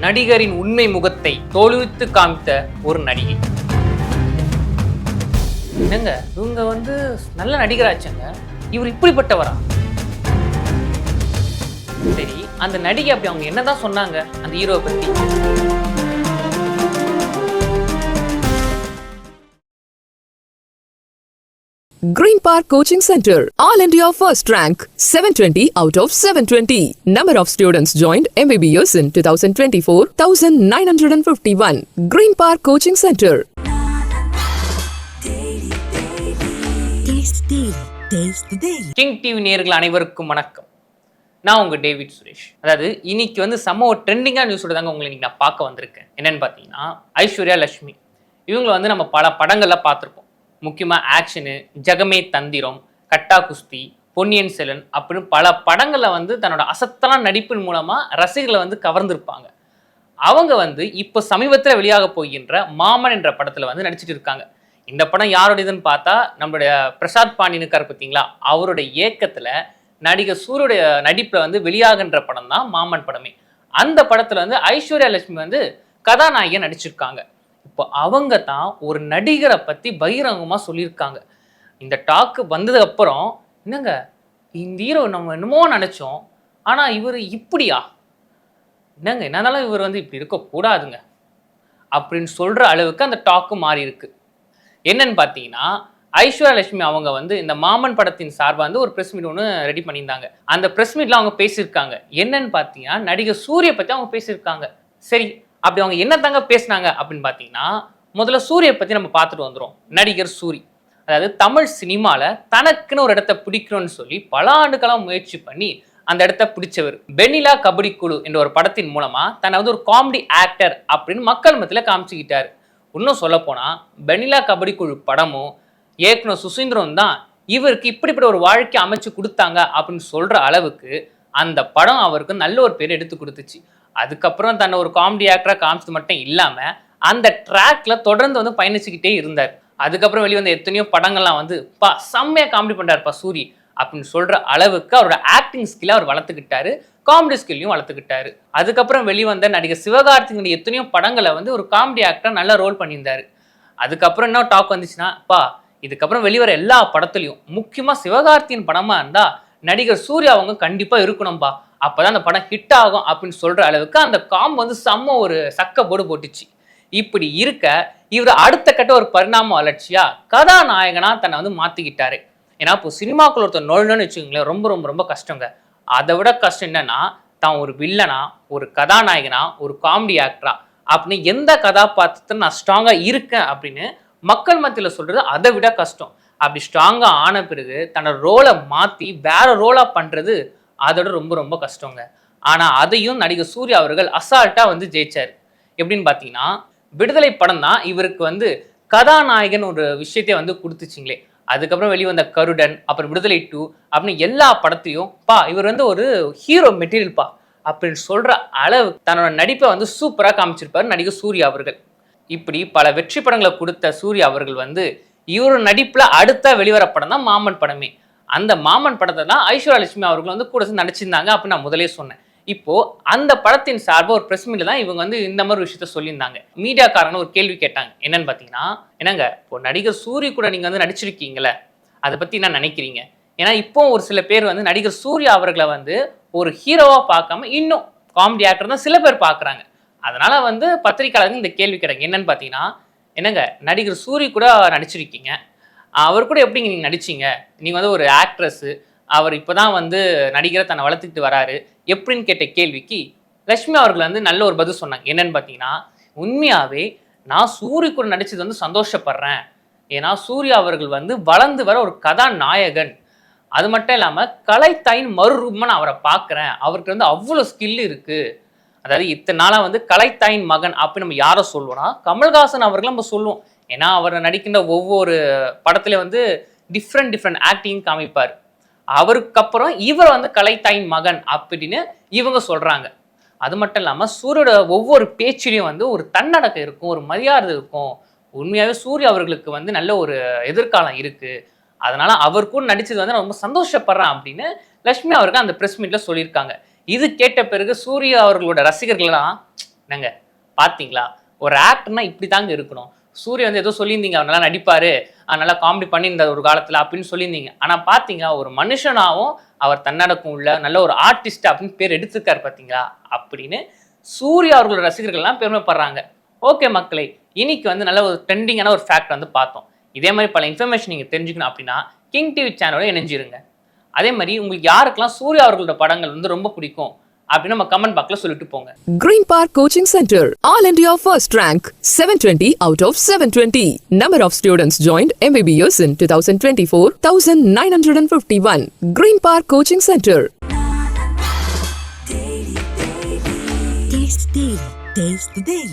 நடிகரின் உண்மை முகத்தை தோலுவித்து காமித்த ஒரு நடிகை. என்னங்க இவங்க நல்ல நடிகராச்சுங்க, இவர் இப்படிப்பட்டவரா? சரி, அந்த நடிகை அப்படி அவங்க என்னதான் சொன்னாங்க அந்த ஹீரோவை பத்தி? Green Park Coaching Center, All India First Rank, 720 out of 720. Number of students joined MBBS in 2024, 1951. Green Park Coaching Center. King TV நேயர்கள் அனைவருக்கும் வணக்கம். நான் உங்க டேவிட் சுரேஷ். அதாவது இன்னைக்கு செம்ம ஒரு ட்ரெண்டிங்கான நியூஸோட தாங்க உங்களை இன்னைக்கு நான் பார்க்க வந்திருக்கேன். என்னன்னு பார்த்தீங்கன்னா, ஐஸ்வர்யா லட்சுமி இவங்களை நம்ம பல படங்கள்ல பார்த்துருப்போம். முக்கியமாக ஆக்ஷனு, ஜெகமே தந்திரம், கட்டா குஸ்தி, பொன்னியின் செல்வன் அப்படின்னு பல படங்களில் தன்னோட அசத்தலான நடிப்பின் மூலமாக ரசிகர்களை கவர்ந்திருப்பாங்க. அவங்க இப்போ சமீபத்தில் வெளியாக போகின்ற மாமன் என்ற படத்தில் நடிச்சிட்டு இருக்காங்க. இந்த படம் யாரோடையதுன்னு பார்த்தா நம்மளுடைய பிரசாத் பாண்டியன் இருக்கார் பார்த்தீங்களா, அவருடைய இயக்கத்தில் நடிகர் சூரியுடைய நடிப்பில் வெளியாகின்ற படம் தான் மாமன் படமே. அந்த படத்தில் ஐஸ்வர்யா லட்சுமி கதாநாயகியாக நடிச்சிருக்காங்க. இப்போ அவங்க தான் ஒரு நடிகரை பற்றி பகிரங்கமாக சொல்லியிருக்காங்க. இந்த டாக்கு வந்ததுக்கு அப்புறம், என்னங்க இந்த ஹீரோ நம்ம என்னமோ நினச்சோம், ஆனால் இவர் இப்படியா, என்னங்க என்னன்னாலும் இவர் இப்படி இருக்கக்கூடாதுங்க அப்படின்னு சொல்கிற அளவுக்கு அந்த டாக்கு மாறி இருக்கு. என்னன்னு பார்த்தீங்கன்னா, ஐஸ்வர்யா லட்சுமி அவங்க இந்த மாமன் படத்தின் சார்பாக ஒரு ப்ரெஸ் மீட் ஒன்று ரெடி பண்ணியிருந்தாங்க. அந்த ப்ரெஸ் மீட்டில் அவங்க பேசியிருக்காங்க. என்னன்னு பார்த்தீங்கன்னா, நடிகர் சூரிய பற்றி அவங்க பேசியிருக்காங்க. சரி, அப்படி அவங்க என்ன தாங்க பேசினாங்க அப்படின்னு பார்த்தீங்கன்னா, முதல்ல சூரியை பற்றி நம்ம பார்த்துட்டு வந்துடும். நடிகர் சூரி அதாவது தமிழ் சினிமாவில் தனக்குன்னு ஒரு இடத்த பிடிக்கணும்னு சொல்லி பல ஆண்டுகளாக முயற்சி பண்ணி அந்த இடத்த பிடிச்சவர். வெண்ணிலா கபடி குழு என்ற ஒரு படத்தின் மூலமாக தன்னை ஒரு காமெடி ஆக்டர் அப்படின்னு மக்கள் மத்தியில் காமிச்சுக்கிட்டார். இன்னும் சொல்ல போனால், வெண்ணிலா கபடி குழு படமும் இயக்குனர் சுசீந்திரம் தான் இவருக்கு இப்படிப்பட்ட ஒரு வாழ்க்கை அமைச்சு கொடுத்தாங்க அப்படின்னு சொல்கிற அளவுக்கு அந்த படம் அவருக்கு நல்ல ஒரு பேர் எடுத்து கொடுத்துச்சு. அதுக்கப்புறம் தன்னை ஒரு காமெடி ஆக்டராக காமிச்சது மட்டும் இல்லாமல் அந்த ட்ராக்ல தொடர்ந்து பயணிச்சுக்கிட்டே இருந்தார். அதுக்கப்புறம் வெளிவந்த எத்தனையோ படங்கள்லாம் செம்மையாக காமெடி பண்ணுறாருப்பா சூரி அப்படின்னு சொல்கிற அளவுக்கு அவரோட ஆக்டிங் ஸ்கில்லை அவர் வளர்த்துக்கிட்டாரு, காமெடி ஸ்கில்லையும் வளர்த்துக்கிட்டாரு. அதுக்கப்புறம் வெளிவந்த நடிகர் சிவகார்த்திகேயன் எத்தனையோ படங்களை ஒரு காமெடி ஆக்டராக நல்லா ரோல் பண்ணியிருந்தாரு. அதுக்கப்புறம் என்ன டாக் வந்துச்சுன்னா, இதுக்கப்புறம் வெளிவர எல்லா படத்துலையும் முக்கியமாக சிவகார்த்திகேயன் படமாக இருந்தால் நடிகர் சூர்யா அவங்க கண்டிப்பாக இருக்கணும்பா, அப்போதான் அந்த படம் ஹிட் ஆகும் அப்படின்னு சொல்கிற அளவுக்கு அந்த காம் செம்ம ஒரு சக்க போடு போட்டுச்சு. இப்படி இருக்க இவர் அடுத்த கட்ட ஒரு பரிணாம வளர்ச்சியா கதாநாயகனாக தன்னை மாற்றிக்கிட்டாரு. ஏன்னா இப்போ சினிமாக்குள்ள ஒருத்தர் நுழைஞ்சோன்னு வச்சுக்கோங்களேன், ரொம்ப ரொம்ப ரொம்ப கஷ்டங்க. அதை விட கஷ்டம் என்னன்னா, தான் ஒரு வில்லனா, ஒரு கதாநாயகனா, ஒரு காமெடி ஆக்டரா அப்படின்னு எந்த கதாபாத்திரத்தை நான் ஸ்ட்ராங்காக இருக்கேன் அப்படின்னு மக்கள் மத்தியில் சொல்கிறது அதை விட கஷ்டம். அப்படி ஸ்ட்ராங்காக ஆன பிறகு தன்னோட ரோலை மாற்றி வேற ரோலாக பண்ணுறது அதோட ரொம்ப ரொம்ப கஷ்டங்க. ஆனால் அதையும் நடிகர் சூர்யா அவர்கள் அசால்ட்டாக ஜெயிச்சார். எப்படின்னு பார்த்தீங்கன்னா, விடுதலை படம் தான் இவருக்கு கதாநாயகன் ஒரு விஷயத்தை கொடுத்துச்சிங்களே. அதுக்கப்புறம் வெளிவந்த கருடன், அப்புறம் விடுதலை 2 அப்படின்னு எல்லா படத்தையும் இவர் ஒரு ஹீரோ மெட்டீரியல்ப்பா அப்படின்னு சொல்கிற அளவு தன்னோட நடிப்பை சூப்பராக காமிச்சிருப்பார் நடிகர் சூர்யா அவர்கள். இப்படி பல வெற்றி படங்களை கொடுத்த சூர்யா அவர்கள் இவரோட நடிப்பில் அடுத்த வெளிவர படம் தான் மாமன் படமே. அந்த மாமன் படத்தை தான் ஐஸ்வர்யா லட்சுமி அவர்கள் கூட நடிச்சிருந்தாங்க அப்படின்னு நான் முதலே சொன்னேன். இப்போ அந்த படத்தின் சார்பாக ஒரு பிரஸ் மீட்ல தான் இவங்க இந்த மாதிரி விஷயத்த சொல்லியிருந்தாங்க. மீடியாக்காரங்க ஒரு கேள்வி கேட்டாங்க. என்னன்னு பார்த்தீங்கன்னா, என்னங்க இப்போ நடிகர் சூரிய கூட நீங்க நடிச்சிருக்கீங்களே, அதை பத்தி என்ன நினைக்கிறீங்க? ஏன்னா இப்போ ஒரு சில பேர் நடிகர் சூர்யா அவர்களை ஒரு ஹீரோவா பார்க்காம இன்னும் காமெடி ஆக்டர் தான் சில பேர் பார்க்குறாங்க. அதனால பத்திரிகையாளர்கள் இந்த கேள்வி கேட்டாங்க. என்னன்னு பார்த்தீங்கன்னா, என்னங்க நடிகர் சூரிய கூட நடிச்சிருக்கீங்க, அவர் கூட எப்படிங்க நீங்கள் நடிச்சிங்க? நீங்கள் ஒரு ஆக்ட்ரஸ்ஸு, அவர் இப்போ தான் நடிகரை தன்னை வளர்த்துக்கிட்டு வராரு எப்படின்னு கேட்ட கேள்விக்கு லட்சுமி அவர்கள் நல்ல ஒரு பதில் சொன்னாங்க. என்னன்னு பார்த்தீங்கன்னா, உண்மையாகவே நான் சூரிய கூட நடிச்சது சந்தோஷப்படுறேன். ஏன்னா சூர்யா அவர்கள் வளர்ந்து வர ஒரு கதாநாயகன். அது மட்டும் இல்லாமல் கலைத்தாயின் மறுரூபமாக நான் அவரை பார்க்குறேன். அவருக்கு அவ்வளோ ஸ்கில் இருக்குது. அதாவது இத்தனை நாளாக கலைத்தாயின் மகன் அப்படின்னு நம்ம யாரை சொல்லுவோம்னா, கமல்ஹாசன் அவர்களை நம்ம சொல்லுவோம். ஏன்னா அவர் நடிக்கின்ற ஒவ்வொரு படத்துலையும் டிஃப்ரெண்ட் ஆக்டிங் காமிப்பார். அவருக்கு அப்புறம் இவர் கலைத்தாயின் மகன் அப்படின்னு இவங்க சொல்கிறாங்க. அது மட்டும் இல்லாமல் சூரியோட ஒவ்வொரு பேச்சிலையும் ஒரு தன்னடக்கம் இருக்கும், ஒரு மரியாதை இருக்கும். உண்மையாகவே சூர்யா அவர்களுக்கு நல்ல ஒரு எதிர்காலம் இருக்குது. அதனால் அவர் கூட நடித்தது நான் ரொம்ப சந்தோஷப்படுறேன் அப்படின்னு லட்சுமி அவர்கள் அந்த ப்ரெஸ் மீட்டில் சொல்லியிருக்காங்க. இது கேட்ட பிறகு சூர்யா அவர்களோட ரசிகர்கள்லாம், என்னங்க பார்த்தீங்களா, ஒரு ஆக்டர்னா இப்படி தாங்க இருக்கணும். சூர்யா வந்து ஏதோ சொல்லியிருந்தீங்க, அவர் நல்லா நடிப்பாரு, நல்லா காமெடி பண்ணியிருந்தார் ஒரு காலத்தில் அப்படின்னு சொல்லியிருந்தீங்க. ஆனால் பார்த்தீங்களா, ஒரு மனுஷனாகவும் அவர் தன்னடக்கம் உள்ள நல்ல ஒரு ஆர்டிஸ்ட் அப்படின்னு பேர் எடுத்துருக்காரு பார்த்தீங்களா அப்படின்னு சூர்யா அவர்களோட ரசிகர்கள்லாம் பெருமைப்படுறாங்க. ஓகே மக்களே, இன்னைக்கு வந்து நல்ல ஒரு ட்ரெண்டிங்கான ஒரு ஃபேக்ட் வந்து பார்த்தோம். இதே மாதிரி பல இன்ஃபர்மேஷன் நீங்கள் தெரிஞ்சுக்கணும் அப்படின்னா கிங் டிவி சேனலோட இணைஞ்சிருங்க. அதே மாதிரி உங்களுக்கு யாருக்கெல்லாம் சூர்யா அவர்களோட படங்கள் வந்து ரொம்ப பிடிக்கும் அப்படின்னு நம்ம கமெண்ட் பாக்ஸ்ல சொல்லிட்டு போங்க. Green Park Coaching Center, All India first rank, 720 out of 720. Number of students joined MBBS in 2024, 1951. Green Park Coaching Center. Taste the Daily.